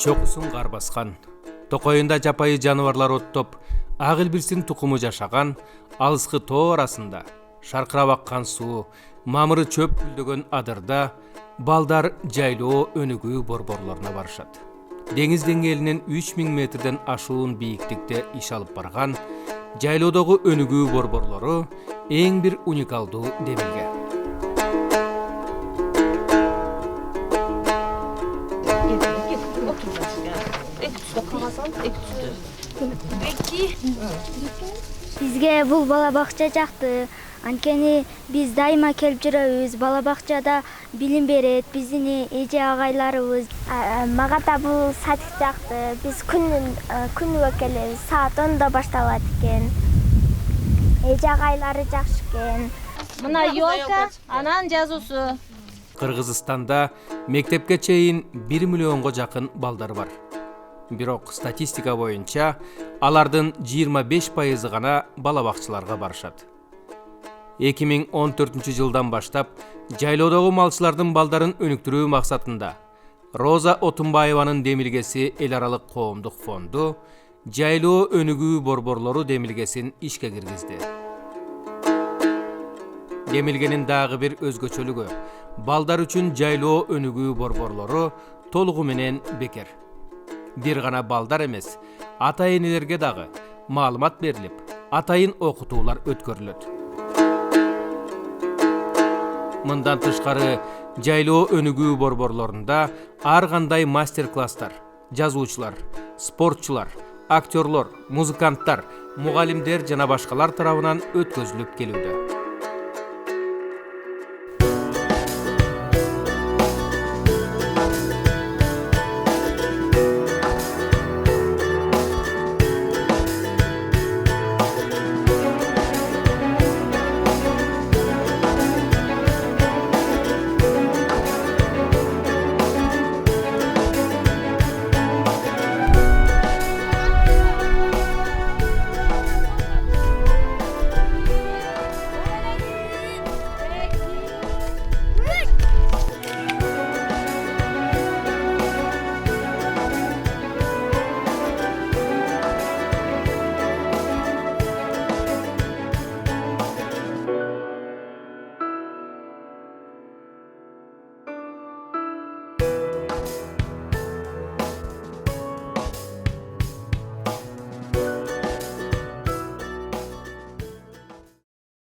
чокусун кар баскан, токойунда жапайы жаныбарлар оттоп, ак илбирстин тукуму жашаган, алыскы тоо арасында шаркырап аккан суу, мамыры чөп гүлдөгөн адырда балдар жайлоо өнүгүү борборлоруна барышат. Деңиз деңгээлинен 3000 метрден ашуун бийиктикте иш алып барган жайлоодогу өнүгүү борборлору эң бир уникалдуу демилге. Бизге бул бала бакча жакты. Анткени биз дайыма келип жүрөбүз. Бала бакчада билим берет, биздин эже агайларыбыз. Мага да бул садик жакты. Биз күнүгө келебиз. Саат 10:00 башталат экен. Эже агайлары жакшы экен. Мына ёлка, анан жазуусу. Кыргызстанда мектепке чейин 1 миллионго жакын балдар бар. Бирок статистика боюнча алардын 25% гана бала бакчаларга барышат. 2014 жылдан баштап жайлоодогу малчылардын балдарын өнүктүрүү максатында Роза Отунбаеванын демилгеси эл аралык коомдук фонду жайлоо өнүгүү борборлору демилгесин ишке киргизди. Демилгенин дагы бир өзгөчөлүгү балдар үчүн жайлоо өнүгүү борборлору толугу менен бекер. Бир гана балдар эмес, ата-энелерге дагы маалымат берилип, атайын окутуулар өткөрүлөт. Мындан тышкары жайлоо өнүгүү борборлорунда ар кандай мастер-класстар, жазуучулар, спортчулар, актерлор, музыканттар, мугалимдер жана башкалар тарабынан өткөзүлүп келүүдө.